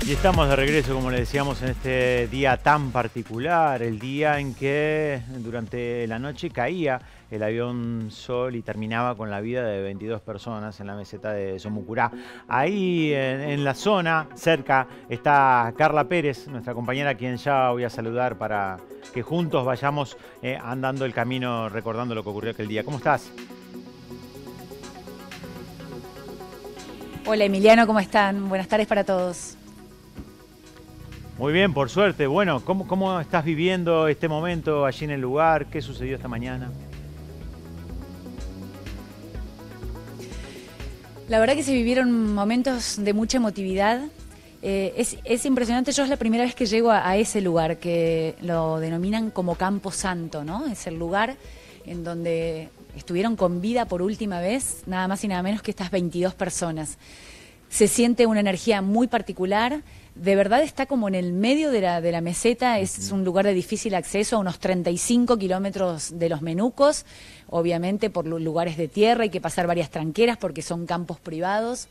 Y estamos de regreso, como le decíamos, en este día tan particular, el día en que durante la noche caía el avión Sol y terminaba con la vida de 22 personas en la meseta de Somucurá. Ahí en la zona, cerca, está Carla Pérez, nuestra compañera, a quien ya voy a saludar para que juntos vayamos andando el camino recordando lo que ocurrió aquel día. ¿Cómo estás? Hola Emiliano, ¿cómo están? Buenas tardes para todos. Muy bien, por suerte. Bueno, ¿cómo estás viviendo este momento allí en el lugar? ¿Qué sucedió esta mañana? La verdad que se vivieron momentos de mucha emotividad. Es impresionante, yo es la primera vez que llego a ese lugar, que lo denominan como Campo Santo, ¿no? Es el lugar en donde estuvieron con vida por última vez, nada más y nada menos que estas 22 personas. Se siente una energía muy particular. De verdad está como en el medio de la meseta, es un lugar de difícil acceso, a unos 35 kilómetros de los Menucos, obviamente por lugares de tierra, hay que pasar varias tranqueras porque son campos privados.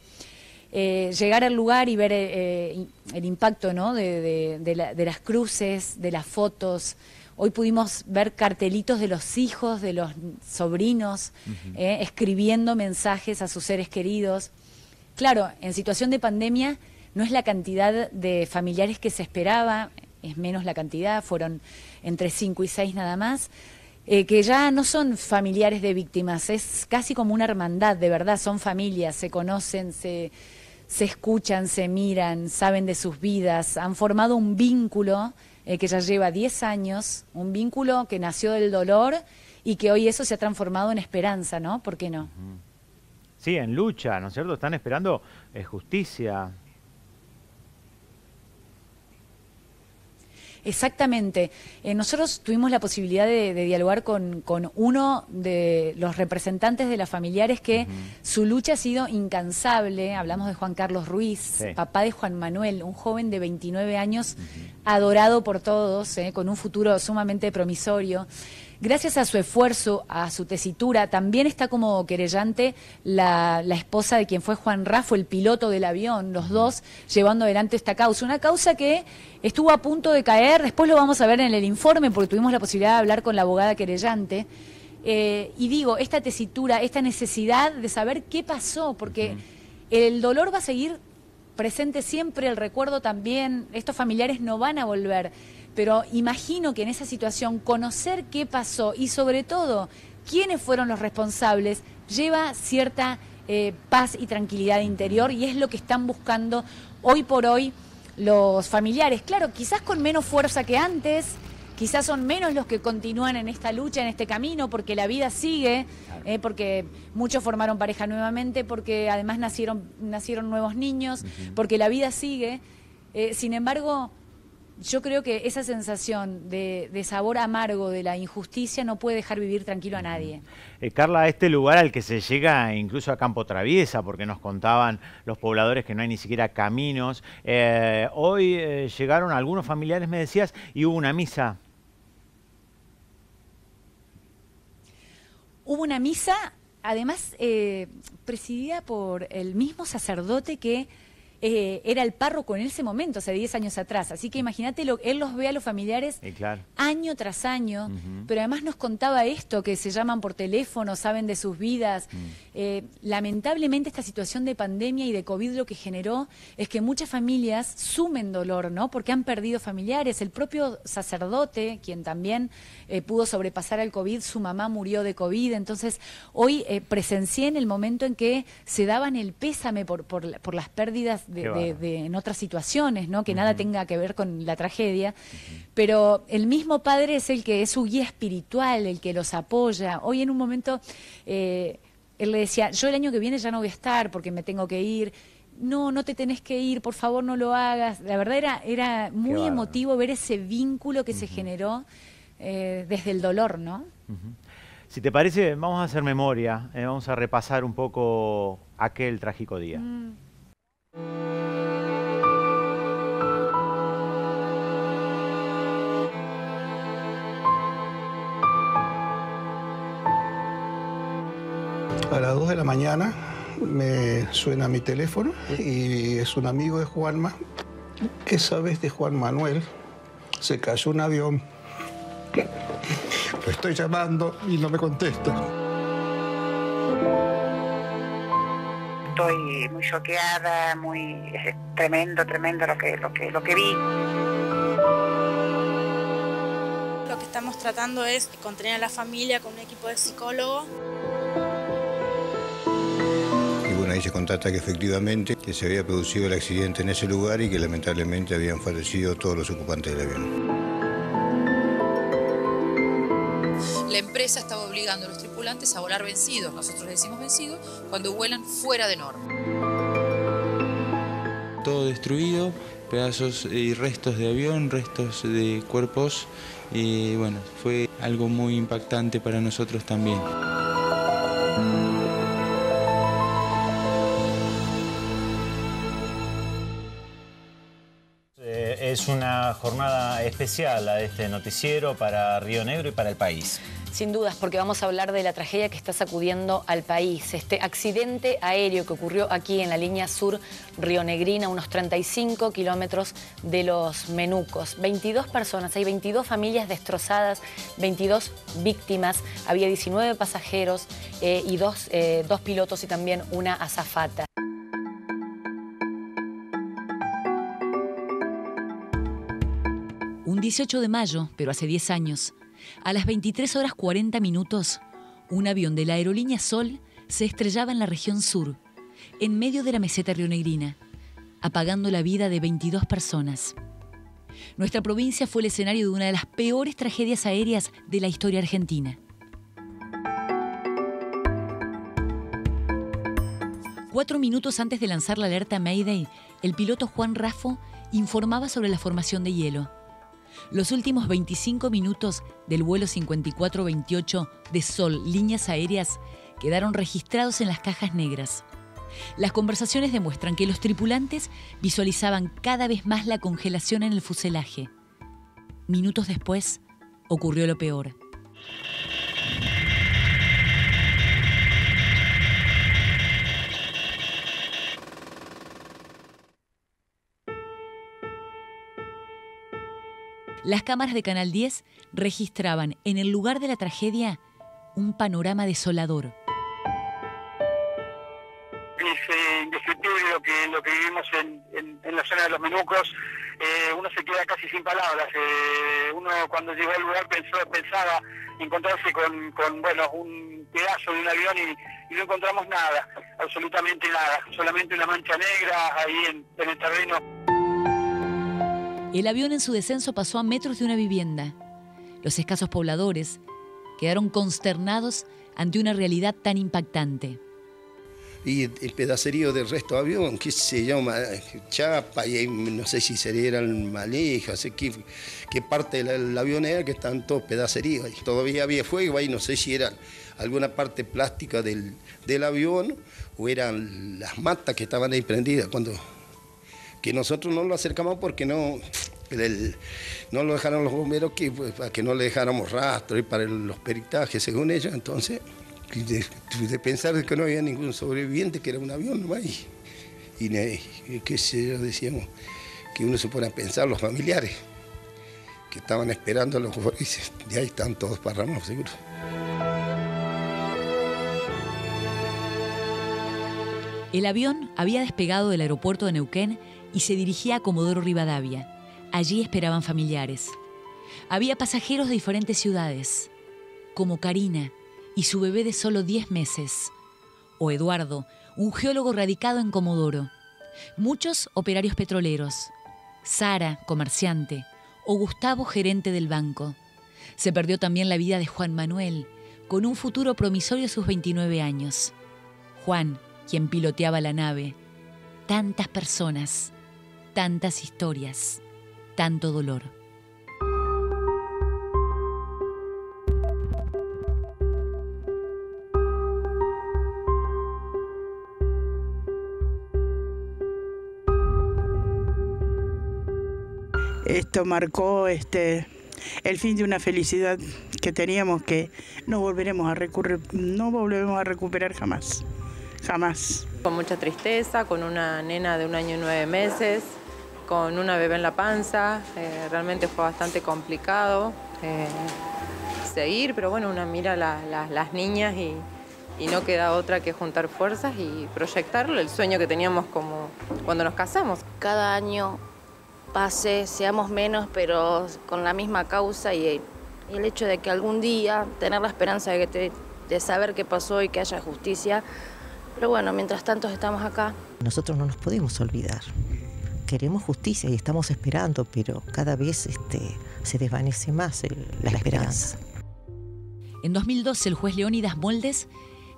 Llegar al lugar y ver el impacto, ¿no? de las cruces, de las fotos. Hoy pudimos ver cartelitos de los hijos, de los sobrinos, escribiendo mensajes a sus seres queridos. Claro, en situación de pandemia no es la cantidad de familiares que se esperaba, es menos la cantidad, fueron entre 5 y 6 nada más, que ya no son familiares de víctimas, es casi como una hermandad, de verdad, son familias, se conocen, se escuchan, se miran, saben de sus vidas, han formado un vínculo que ya lleva 10 años, un vínculo que nació del dolor y que hoy eso se ha transformado en esperanza, ¿no? ¿Por qué no? Sí, en lucha, ¿no es cierto? Están esperando justicia. Exactamente. Nosotros tuvimos la posibilidad de dialogar con uno de los representantes de las familiares que su lucha ha sido incansable. Hablamos de Juan Carlos Ruiz, Sí. papá de Juan Manuel, un joven de 29 años, adorado por todos, con un futuro sumamente promisorio. Gracias a su esfuerzo, a su tesitura, también está como querellante la esposa de quien fue Juan Rafo, el piloto del avión, los dos llevando adelante esta causa. Una causa que estuvo a punto de caer, después lo vamos a ver en el informe porque tuvimos la posibilidad de hablar con la abogada querellante. Y digo, esta tesitura, esta necesidad de saber qué pasó, porque el dolor va a seguir presente siempre, el recuerdo también, estos familiares no van a volver. Pero imagino que en esa situación conocer qué pasó y sobre todo quiénes fueron los responsables lleva cierta paz y tranquilidad interior y es lo que están buscando hoy por hoy los familiares. Claro, quizás con menos fuerza que antes, quizás son menos los que continúan en esta lucha, en este camino, porque la vida sigue, porque muchos formaron pareja nuevamente, porque además nacieron nuevos niños, porque la vida sigue. Sin embargo, yo creo que esa sensación de sabor amargo de la injusticia no puede dejar vivir tranquilo a nadie. Carla, este lugar al que se llega incluso a campo traviesa, porque nos contaban los pobladores que no hay ni siquiera caminos. Hoy llegaron algunos familiares, me decías, y hubo una misa. Hubo una misa, además presidida por el mismo sacerdote que era el párroco en ese momento, hace 10 años atrás. Así que imagínate, él los ve a los familiares Claro. año tras año, pero además nos contaba esto, que se llaman por teléfono, saben de sus vidas. Lamentablemente esta situación de pandemia y de COVID lo que generó es que muchas familias sumen dolor, ¿no? Porque han perdido familiares. El propio sacerdote, quien también pudo sobrepasar al COVID, su mamá murió de COVID. Entonces, hoy presencié en el momento en que se daban el pésame por las pérdidas en otras situaciones, ¿no? Que nada tenga que ver con la tragedia, pero el mismo padre es el que es su guía espiritual, el que los apoya. Hoy en un momento él le decía, yo el año que viene ya no voy a estar porque me tengo que ir. No, no te tenés que ir, por favor no lo hagas. La verdad era muy emotivo ver ese vínculo que se generó desde el dolor, ¿no? Si te parece, vamos a hacer memoria, vamos a repasar un poco aquel trágico día. A las 2 de la mañana me suena mi teléfono y es un amigo de Juanma. Esa vez de Juan Manuel se cayó un avión. Lo estoy llamando y no me contesta. Estoy muy choqueada, es tremendo lo que vi. Lo que estamos tratando es contener a la familia con un equipo de psicólogos. Y bueno, ahí se constata que efectivamente que se había producido el accidente en ese lugar y que lamentablemente habían fallecido todos los ocupantes del avión. La empresa estaba obligando a los tripulantes a volar vencidos, nosotros decimos vencidos, cuando vuelan fuera de norma. Todo destruido, pedazos y restos de avión, restos de cuerpos, y bueno, fue algo muy impactante para nosotros también. Es una jornada especial la de este noticiero para Río Negro y para el país. Sin dudas, porque vamos a hablar de la tragedia que está sacudiendo al país. Este accidente aéreo que ocurrió aquí en la línea sur rionegrina, unos 35 kilómetros de Los Menucos. 22 personas, hay 22 familias destrozadas, 22 víctimas, había 19 pasajeros y dos pilotos y también una azafata. Un 18 de mayo, pero hace 10 años, a las 23:40, un avión de la aerolínea Sol se estrellaba en la región sur, en medio de la meseta rionegrina, apagando la vida de 22 personas. Nuestra provincia fue el escenario de una de las peores tragedias aéreas de la historia argentina. 4 minutos antes de lanzar la alerta Mayday, el piloto Juan Raffo informaba sobre la formación de hielo. Los últimos 25 minutos del vuelo 5428 de Sol Líneas Aéreas quedaron registrados en las cajas negras. Las conversaciones demuestran que los tripulantes visualizaban cada vez más la congelación en el fuselaje. Minutos después, ocurrió lo peor. Las cámaras de Canal 10 registraban en el lugar de la tragedia un panorama desolador. Es indescriptible lo que vivimos en la zona de Los Menucos. Uno se queda casi sin palabras. Uno cuando llegó al lugar pensaba encontrarse con un pedazo de un avión y no encontramos nada, absolutamente nada, solamente una mancha negra ahí en el terreno. El avión en su descenso pasó a metros de una vivienda. Los escasos pobladores quedaron consternados ante una realidad tan impactante. Y el pedacerío del resto de avión, que se llama chapa, y no sé si sería el manejo, no sé qué parte del avión era, que están todos pedaceríos. Todavía había fuego ahí, no sé si era alguna parte plástica del avión o eran las matas que estaban ahí prendidas que nosotros no lo acercamos porque no lo dejaron los bomberos para que no le dejáramos rastro y para los peritajes, según ellos. Entonces, de pensar que no había ningún sobreviviente, que era un avión nomás, y qué sé yo, decíamos, que uno se pone a pensar, los familiares que estaban esperando a los jueces, de ahí están todos parramados, seguro. El avión había despegado del aeropuerto de Neuquén y se dirigía a Comodoro Rivadavia. Allí esperaban familiares. Había pasajeros de diferentes ciudades, como Karina y su bebé de solo 10 meses, o Eduardo, un geólogo radicado en Comodoro. Muchos operarios petroleros, Sara, comerciante, o Gustavo, gerente del banco. Se perdió también la vida de Juan Manuel, con un futuro promisorio a sus 29 años. Juan, quien piloteaba la nave. Tantas personas, tantas historias, tanto dolor. Esto marcó el fin de una felicidad que teníamos, que no volveremos a recuperar jamás. Jamás. Con mucha tristeza, con una nena de 1 año y 9 meses, con una bebé en la panza. Realmente fue bastante complicado seguir, pero bueno, una mira las niñas y no queda otra que juntar fuerzas y proyectar el sueño que teníamos como cuando nos casamos. Cada año pase, seamos menos, pero con la misma causa y el hecho de que algún día tener la esperanza de saber qué pasó y que haya justicia. Pero bueno, mientras tanto estamos acá. Nosotros no nos podemos olvidar. Queremos justicia y estamos esperando, pero cada vez se desvanece más la esperanza. En 2012, el juez Leónidas Moldes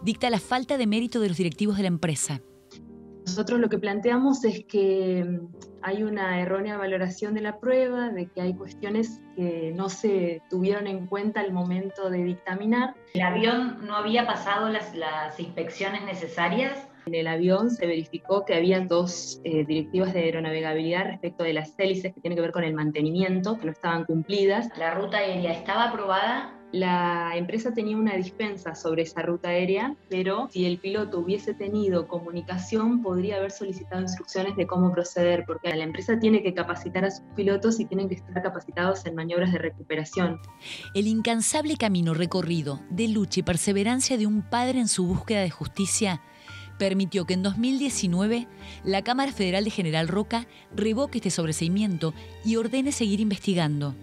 dicta la falta de mérito de los directivos de la empresa. Nosotros lo que planteamos es que hay una errónea valoración de la prueba, de que hay cuestiones que no se tuvieron en cuenta al momento de dictaminar. ¿El avión no había pasado las inspecciones necesarias? En el avión se verificó que había 2 directivas de aeronavegabilidad respecto de las hélices que tienen que ver con el mantenimiento, que no estaban cumplidas. ¿La ruta aérea estaba aprobada? La empresa tenía una dispensa sobre esa ruta aérea, pero si el piloto hubiese tenido comunicación, podría haber solicitado instrucciones de cómo proceder, porque la empresa tiene que capacitar a sus pilotos y tienen que estar capacitados en maniobras de recuperación. El incansable camino recorrido de lucha y perseverancia de un padre en su búsqueda de justicia permitió que en 2019 la Cámara Federal de General Roca revoque este sobreseimiento y ordene seguir investigando.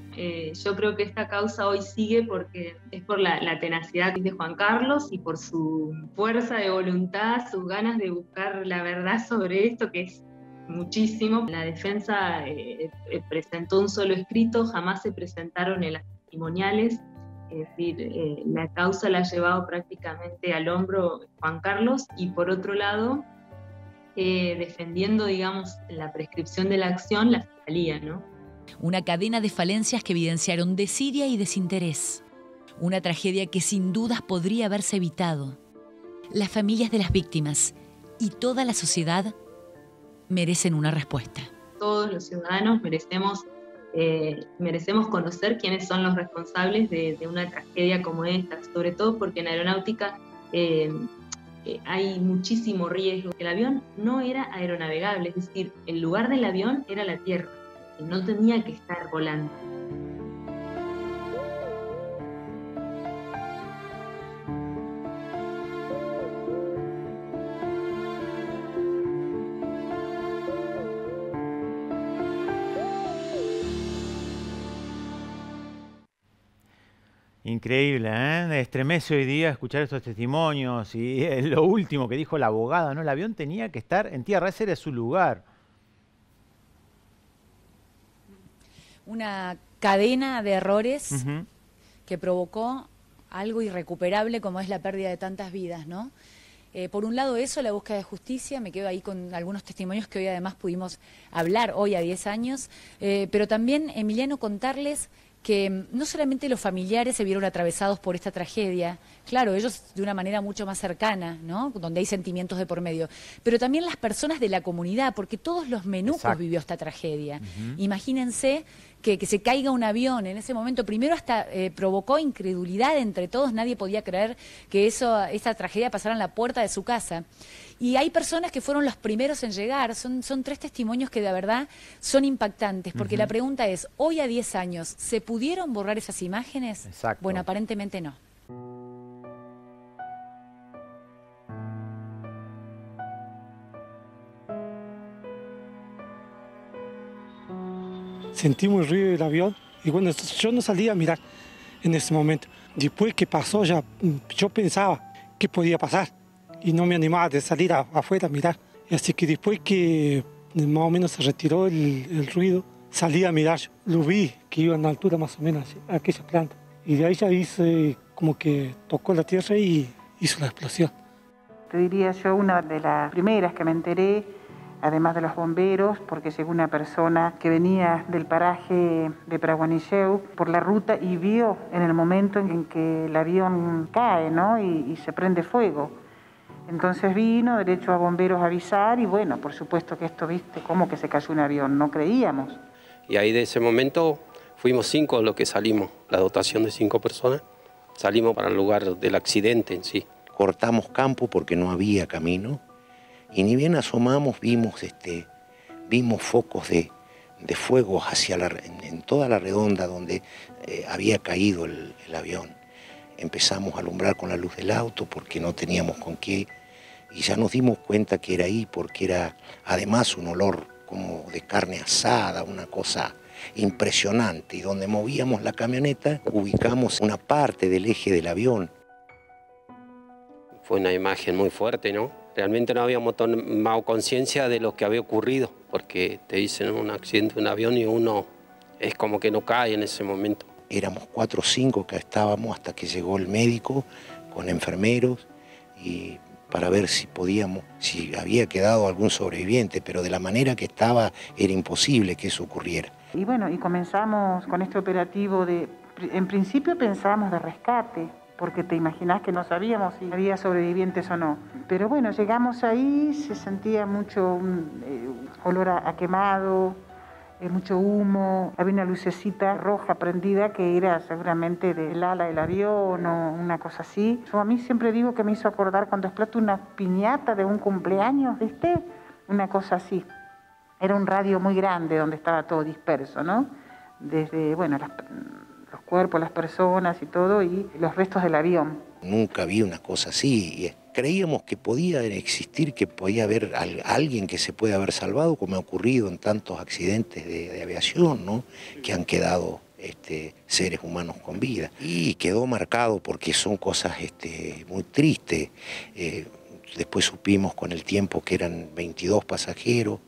Yo creo que esta causa hoy sigue porque es por la tenacidad de Juan Carlos y por su fuerza de voluntad, sus ganas de buscar la verdad sobre esto, que es muchísimo. La defensa presentó un solo escrito, jamás se presentaron en las testimoniales. Es decir, la causa la ha llevado prácticamente al hombro Juan Carlos y por otro lado, defendiendo, digamos, la prescripción de la acción, la fiscalía, ¿no? Una cadena de falencias que evidenciaron desidia y desinterés. Una tragedia que sin dudas podría haberse evitado. Las familias de las víctimas y toda la sociedad merecen una respuesta. Todos los ciudadanos merecemos conocer quiénes son los responsables de una tragedia como esta, sobre todo porque en aeronáutica hay muchísimo riesgo. El avión no era aeronavegable, es decir, el lugar del avión era la tierra y no tenía que estar volando. Increíble, ¿eh? Estremece hoy día escuchar estos testimonios y lo último que dijo la abogada, ¿no? El avión tenía que estar en tierra, ese era su lugar. Una cadena de errores que provocó algo irrecuperable como es la pérdida de tantas vidas, ¿no? Por un lado eso, la búsqueda de justicia, me quedo ahí con algunos testimonios que hoy además pudimos hablar hoy a 10 años, pero también, Emiliano, contarles que no solamente los familiares se vieron atravesados por esta tragedia, claro, ellos de una manera mucho más cercana, ¿no? Donde hay sentimientos de por medio, pero también las personas de la comunidad, porque todos los menucos vivió esta tragedia. Imagínense que se caiga un avión en ese momento, primero hasta provocó incredulidad entre todos, nadie podía creer que esa tragedia pasara en la puerta de su casa. Y hay personas que fueron los primeros en llegar, son 3 testimonios que de verdad son impactantes, porque la pregunta es, hoy a 10 años, ¿se pudieron borrar esas imágenes? Exacto. Bueno, aparentemente no. Sentimos el ruido del avión y bueno, yo no salía a mirar en ese momento. Después que pasó ya, yo pensaba qué podía pasar y no me animaba de salir afuera a mirar. Así que después que más o menos se retiró el ruido, salí a mirar, lo vi que iba a una altura más o menos a aquella planta. Y de ahí ya hice como que tocó la tierra y hizo una explosión. Te diría yo, una de las primeras que me enteré, además de los bomberos, porque llegó una persona que venía del paraje de Praguanilleu por la ruta y vio en el momento en que el avión cae, ¿no? y se prende fuego. Entonces vino derecho a bomberos a avisar y bueno, por supuesto que esto, viste, ¿cómo que se cayó un avión? No creíamos. Y ahí de ese momento fuimos 5 los que salimos, la dotación de 5 personas, salimos para el lugar del accidente en sí. Cortamos campo porque no había camino Y ni bien asomamos, vimos focos de fuego en toda la redonda donde había caído el avión. Empezamos a alumbrar con la luz del auto porque no teníamos con qué, y ya nos dimos cuenta que era ahí porque era además un olor como de carne asada, una cosa impresionante, y donde movíamos la camioneta ubicamos una parte del eje del avión. Fue una imagen muy fuerte, ¿no? Realmente no habíamos tomado conciencia de lo que había ocurrido, porque te dicen un accidente de un avión y uno es como que no cae en ese momento. Éramos 4 o 5 que estábamos hasta que llegó el médico con enfermeros y para ver si había quedado algún sobreviviente, pero de la manera que estaba era imposible que eso ocurriera. Y bueno, y comenzamos con este operativo en principio pensábamos de rescate, porque te imaginás que no sabíamos si había sobrevivientes o no. Pero bueno, llegamos ahí, se sentía mucho olor a quemado, mucho humo, había una lucecita roja prendida que era seguramente del ala del avión o una cosa así. Yo a mí siempre digo que me hizo acordar cuando explota una piñata de un cumpleaños, ¿viste? Una cosa así. Era un radio muy grande donde estaba todo disperso, ¿no? Desde, bueno, los cuerpos, las personas y todo, y los restos del avión. Nunca vi una cosa así. Y creíamos que podía existir, que podía haber alguien que se puede haber salvado, como ha ocurrido en tantos accidentes de aviación, ¿no? Que han quedado seres humanos con vida. Y quedó marcado porque son cosas muy tristes. Después supimos con el tiempo que eran 22 pasajeros,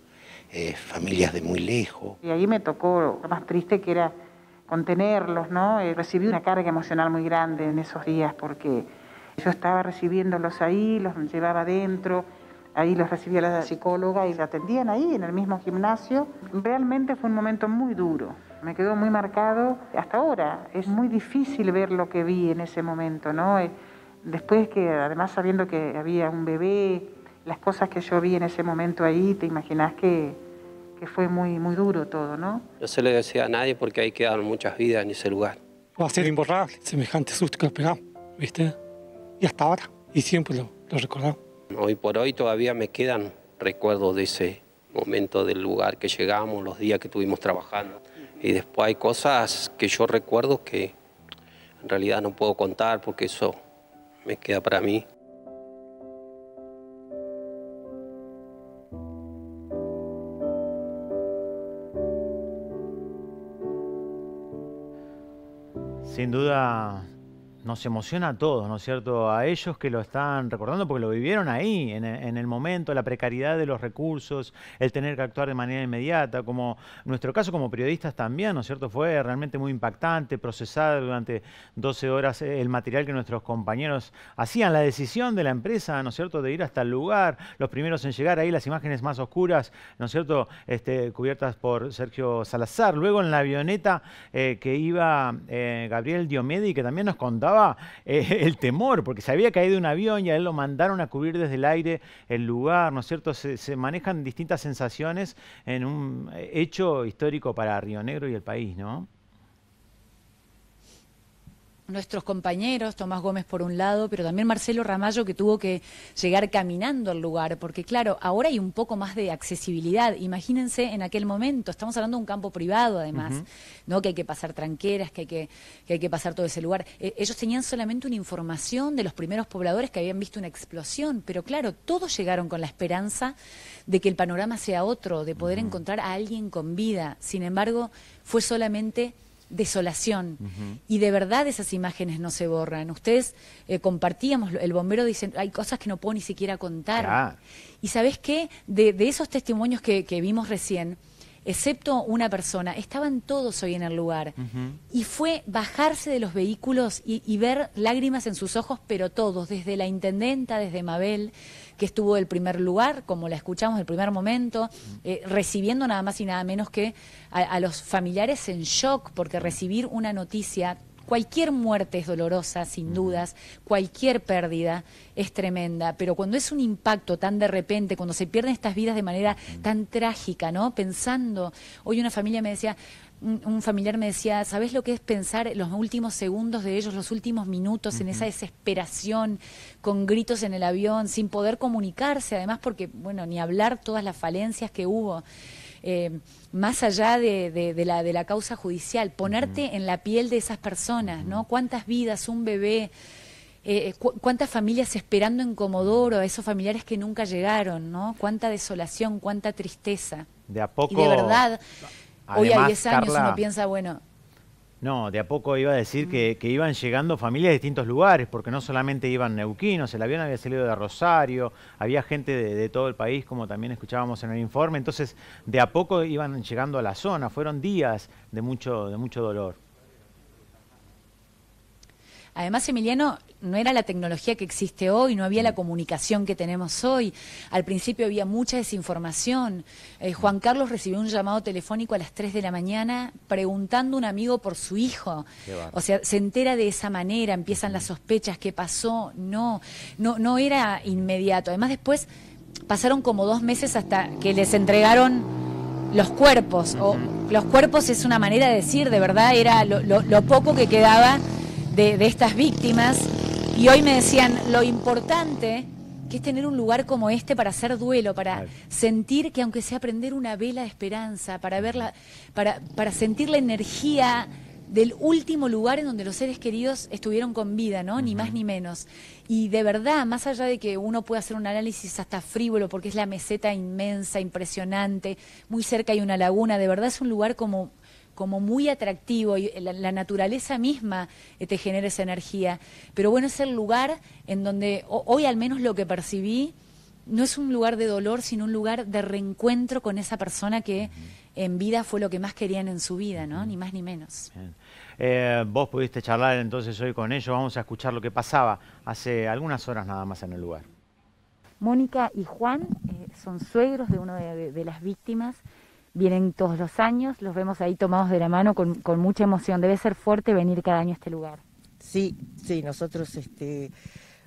familias de muy lejos. Y ahí me tocó lo más triste, que era contenerlos, ¿no? Recibí una carga emocional muy grande en esos días porque yo estaba recibiéndolos ahí, los llevaba adentro, ahí los recibía la psicóloga y la atendían ahí en el mismo gimnasio. Realmente fue un momento muy duro, me quedó muy marcado hasta ahora. Es muy difícil ver lo que vi en ese momento, ¿no? Después que, además sabiendo que había un bebé, las cosas que yo vi en ese momento ahí, te imaginás que fue muy, muy duro todo, ¿no? No se le desea a nadie porque ahí quedaron muchas vidas en ese lugar. Va a ser imborrable semejante susto que nos pegamos, ¿viste? Y hasta ahora, y siempre lo recordamos. Hoy por hoy todavía me quedan recuerdos de ese momento, del lugar que llegamos, los días que estuvimos trabajando. Y después hay cosas que yo recuerdo que en realidad no puedo contar porque eso me queda para mí. Sin duda nos emociona a todos, ¿no es cierto? A ellos que lo están recordando porque lo vivieron ahí, en el momento, la precariedad de los recursos, el tener que actuar de manera inmediata, como nuestro caso como periodistas también, ¿no es cierto? Fue realmente muy impactante, procesar durante 12 horas el material que nuestros compañeros hacían, la decisión de la empresa, ¿no es cierto?, de ir hasta el lugar, los primeros en llegar ahí, las imágenes más oscuras, ¿no es cierto?, cubiertas por Sergio Salazar. Luego en la avioneta que iba Gabriel Diomedi, que también nos contaba el temor, porque se había caído un avión y a él lo mandaron a cubrir desde el aire el lugar, ¿no es cierto? Se manejan distintas sensaciones en un hecho histórico para Río Negro y el país, ¿no? Nuestros compañeros, Tomás Gómez por un lado, pero también Marcelo Ramallo, que tuvo que llegar caminando al lugar, porque claro, ahora hay un poco más de accesibilidad. Imagínense en aquel momento, estamos hablando de un campo privado además, ¿no? Que hay que pasar tranqueras, que hay que pasar todo ese lugar. Ellos tenían solamente una información de los primeros pobladores que habían visto una explosión, pero claro, todos llegaron con la esperanza de que el panorama sea otro, de poder encontrar a alguien con vida. Sin embargo, fue solamente desolación. Y de verdad esas imágenes no se borran. Ustedes compartíamos, el bombero dice, hay cosas que no puedo ni siquiera contar. Claro. Y ¿sabés qué? De esos testimonios que vimos recién, excepto una persona, estaban todos hoy en el lugar. Y fue bajarse de los vehículos y ver lágrimas en sus ojos, pero todos, desde la intendenta, desde Mabel, que estuvo el primer lugar, como la escuchamos, el primer momento, recibiendo nada más y nada menos que a los familiares en shock, porque recibir una noticia, cualquier muerte es dolorosa, sin dudas, cualquier pérdida es tremenda, pero cuando es un impacto tan de repente, cuando se pierden estas vidas de manera tan trágica, ¿no? Pensando, hoy una familia me decía, un familiar me decía, ¿sabés lo que es pensar los últimos segundos de ellos, los últimos minutos, en esa desesperación, con gritos en el avión, sin poder comunicarse, además porque, bueno, ni hablar todas las falencias que hubo, más allá de la causa judicial, ponerte en la piel de esas personas, ¿no? ¿Cuántas vidas, un bebé, cuántas familias esperando en Comodoro, a esos familiares que nunca llegaron, ¿no? Cuánta desolación, cuánta tristeza. De a poco... Y de verdad... Hoy a 10 años Carla, uno piensa, bueno... No, de a poco iba a decir que iban llegando familias de distintos lugares, porque no solamente iban neuquinos, el avión había salido de Rosario, había gente de todo el país, como también escuchábamos en el informe, entonces de a poco iban llegando a la zona, fueron días de mucho dolor. Además, Emiliano, no era la tecnología que existe hoy, no había la comunicación que tenemos hoy. Al principio había mucha desinformación. Juan Carlos recibió un llamado telefónico a las 3 de la mañana preguntando a un amigo por su hijo. O sea, se entera de esa manera, empiezan las sospechas, ¿qué pasó? No era inmediato. Además, después pasaron como 2 meses hasta que les entregaron los cuerpos. Los cuerpos es una manera de decir, de verdad, era lo poco que quedaba de estas víctimas, y hoy me decían lo importante que es tener un lugar como este para hacer duelo, para sentir que aunque sea prender una vela de esperanza, para verla, para sentir la energía del último lugar en donde los seres queridos estuvieron con vida, ¿no? Ni más ni menos. Y de verdad, más allá de que uno pueda hacer un análisis hasta frívolo, porque es la meseta inmensa, impresionante, muy cerca hay una laguna, de verdad es un lugar como muy atractivo, y la naturaleza misma te genera esa energía. Pero bueno, es el lugar en donde hoy al menos lo que percibí no es un lugar de dolor, sino un lugar de reencuentro con esa persona que en vida fue lo que más querían en su vida, ¿no? Ni más ni menos. Vos pudiste charlar entonces hoy con ellos, vamos a escuchar lo que pasaba hace algunas horas nada más en el lugar. Mónica y Juan son suegros de una de las víctimas. Vienen todos los años, los vemos ahí tomados de la mano con mucha emoción. Debe ser fuerte venir cada año a este lugar. Sí, nosotros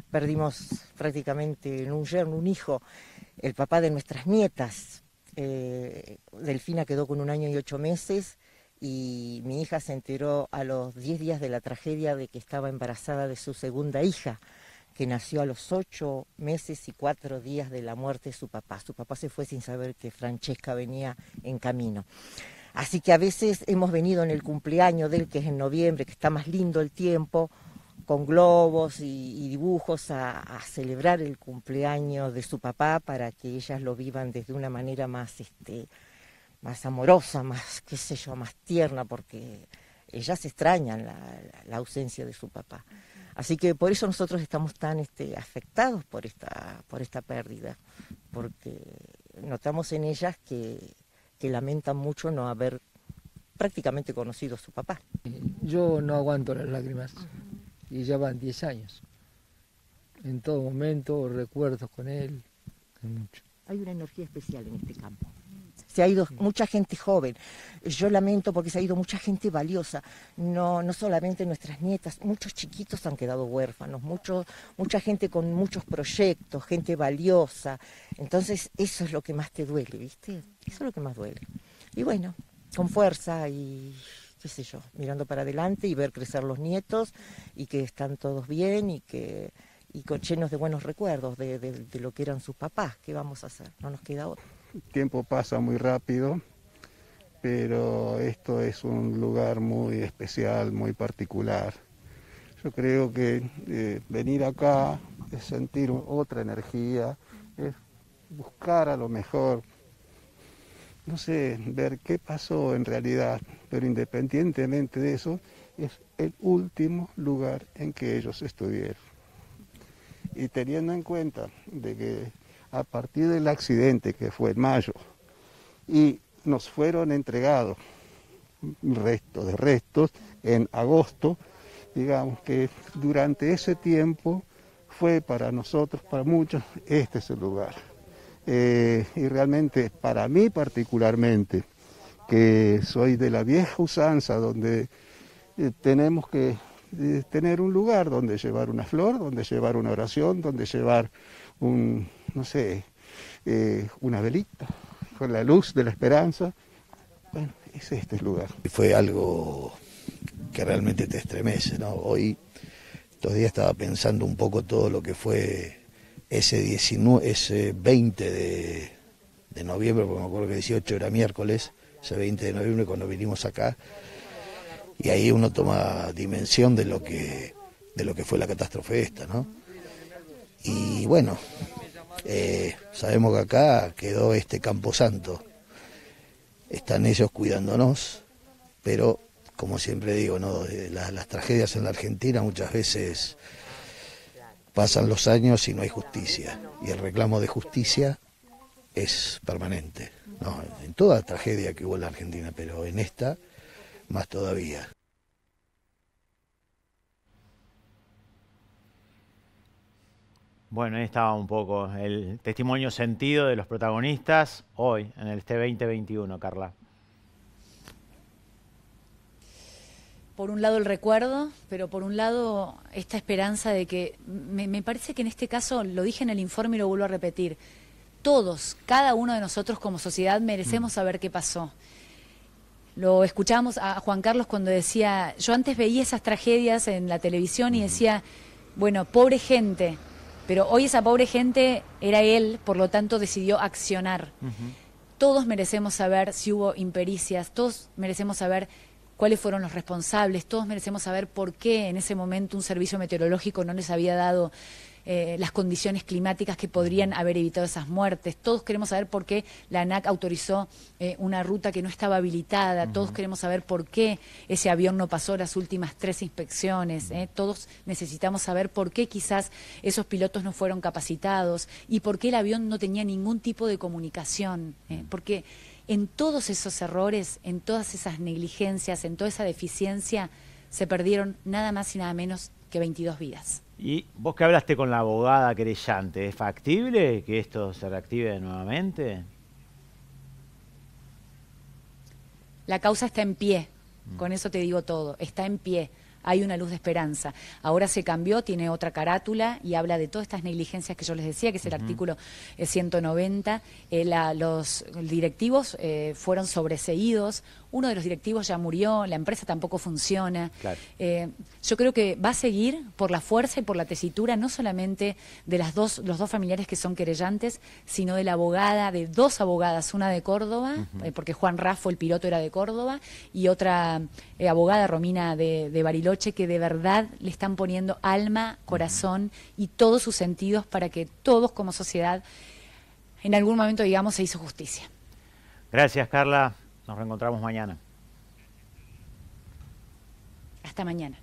perdimos prácticamente un yerno, un hijo, el papá de nuestras nietas. Delfina quedó con 1 año y 8 meses y mi hija se enteró a los 10 días de la tragedia de que estaba embarazada de su segunda hija, que nació a los 8 meses y 4 días de la muerte de su papá. Su papá se fue sin saber que Francesca venía en camino. Así que a veces hemos venido en el cumpleaños de él, que es en noviembre, que está más lindo el tiempo, con globos y dibujos a celebrar el cumpleaños de su papá para que ellas lo vivan desde una manera más amorosa, más, qué sé yo, más tierna, porque ellas extrañan la ausencia de su papá. Así que por eso nosotros estamos tan afectados por esta pérdida, porque notamos en ellas que lamentan mucho no haber prácticamente conocido a su papá. Yo no aguanto las lágrimas y ya van 10 años. En todo momento recuerdos con él, mucho. Hay una energía especial en este campo. Se ha ido mucha gente joven. Yo lamento porque se ha ido mucha gente valiosa. No solamente nuestras nietas, muchos chiquitos han quedado huérfanos, mucha gente con muchos proyectos, gente valiosa. Entonces eso es lo que más te duele, ¿viste? Eso es lo que más duele. Y bueno, con fuerza y qué sé yo, mirando para adelante y ver crecer los nietos y que están todos bien y llenos de buenos recuerdos de lo que eran sus papás. ¿Qué vamos a hacer? No nos queda otra. El tiempo pasa muy rápido, pero esto es un lugar muy especial, muy particular. Yo creo que venir acá es sentir otra energía, es buscar a lo mejor, no sé, ver qué pasó en realidad, pero independientemente de eso, es el último lugar en que ellos estuvieron. Y teniendo en cuenta de que a partir del accidente que fue en mayo y nos fueron entregados restos en agosto, digamos que durante ese tiempo fue para nosotros, para muchos, este es el lugar. Y realmente para mí particularmente, que soy de la vieja usanza donde tenemos que tener un lugar donde llevar una flor, donde llevar una oración, donde llevar no sé, una velita con la luz de la esperanza. Bueno, es este lugar. Fue algo que realmente te estremece, ¿no? Hoy, estos días estaba pensando un poco todo lo que fue ese 20 de noviembre, porque me acuerdo que 18 era miércoles, ese 20 de noviembre cuando vinimos acá, y ahí uno toma dimensión de lo que fue la catástrofe esta, ¿no? Y bueno, sabemos que acá quedó este Camposanto, están ellos cuidándonos, pero como siempre digo, ¿no? Las tragedias en la Argentina muchas veces pasan los años y no hay justicia, y el reclamo de justicia es permanente, ¿no? En toda tragedia que hubo en la Argentina, pero en esta más todavía. Bueno, ahí estaba un poco el testimonio sentido de los protagonistas hoy, en este 2021, Carla. Por un lado el recuerdo, pero por un lado esta esperanza de que, me parece que en este caso, lo dije en el informe y lo vuelvo a repetir, todos, cada uno de nosotros como sociedad merecemos saber qué pasó. Lo escuchábamos a Juan Carlos cuando decía, yo antes veía esas tragedias en la televisión y decía, bueno, pobre gente, pero hoy esa pobre gente era él, por lo tanto decidió accionar. Todos merecemos saber si hubo impericias, todos merecemos saber cuáles fueron los responsables, todos merecemos saber por qué en ese momento un servicio meteorológico no les había dado las condiciones climáticas que podrían haber evitado esas muertes. Todos queremos saber por qué la ANAC autorizó una ruta que no estaba habilitada. Todos queremos saber por qué ese avión no pasó las últimas 3 inspecciones. Todos necesitamos saber por qué quizás esos pilotos no fueron capacitados y por qué el avión no tenía ningún tipo de comunicación. Porque en todos esos errores, en todas esas negligencias, en toda esa deficiencia, se perdieron nada más y nada menos que 22 vidas. Y vos que hablaste con la abogada querellante, ¿es factible que esto se reactive nuevamente? La causa está en pie, con eso te digo todo, está en pie. Hay una luz de esperanza. Ahora se cambió, tiene otra carátula y habla de todas estas negligencias que yo les decía, que es el artículo 190. Los directivos fueron sobreseídos. Uno de los directivos ya murió, la empresa tampoco funciona. Claro. Yo creo que va a seguir por la fuerza y por la tesitura, no solamente de los dos familiares que son querellantes, sino de la abogada, de 2 abogadas, una de Córdoba, porque Juan Raffo, el piloto, era de Córdoba, y otra abogada, Romina de Bariloche, que de verdad le están poniendo alma, corazón y todos sus sentidos para que todos como sociedad en algún momento, digamos, se hizo justicia. Gracias, Carla. Nos reencontramos mañana. Hasta mañana.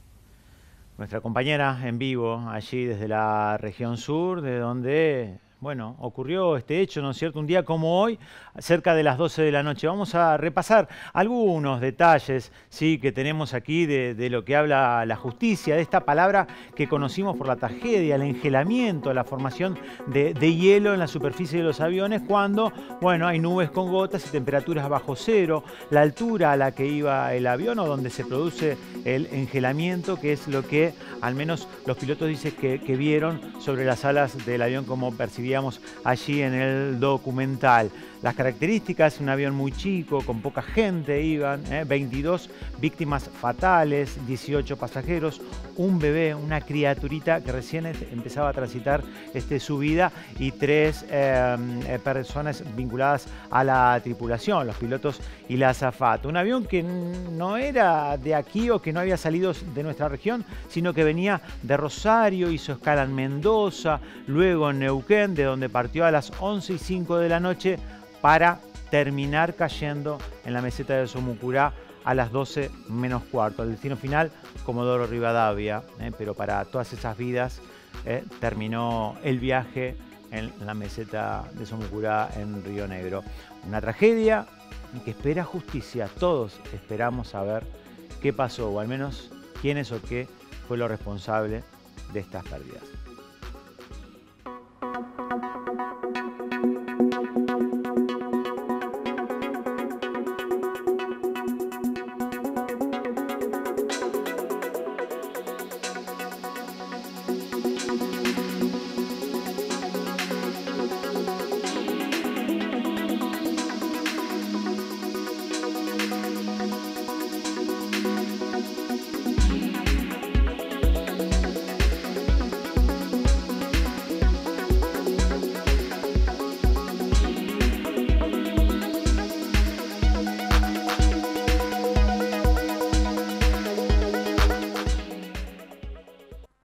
Nuestra compañera en vivo allí desde la región sur, de donde, bueno, ocurrió este hecho, ¿no es cierto? Un día como hoy, cerca de las 12 de la noche. Vamos a repasar algunos detalles, sí, que tenemos aquí de lo que habla la justicia, de esta palabra que conocimos por la tragedia, el engelamiento, la formación de hielo en la superficie de los aviones cuando, bueno, hay nubes con gotas y temperaturas bajo cero, la altura a la que iba el avión o donde se produce el engelamiento, que es lo que al menos los pilotos dicen que vieron sobre las alas del avión, como percibíamos allí en el documental. Las características, un avión muy chico, con poca gente iban, 22 víctimas fatales, 18 pasajeros, un bebé, una criaturita que recién empezaba a transitar su vida y 3 personas vinculadas a la tripulación, los pilotos y la azafata. Un avión que no era de aquí o que no había salido de nuestra región, sino que venía de Rosario, hizo escala en Mendoza, luego en Neuquén, de donde partió a las 11:05 de la noche para terminar cayendo en la meseta de Somucurá a las 12 menos cuarto. El destino final, Comodoro Rivadavia, pero para todas esas vidas terminó el viaje en la meseta de Somucurá en Río Negro. Una tragedia que espera justicia. Todos esperamos saber qué pasó, o al menos quién es o qué fue lo responsable de estas pérdidas.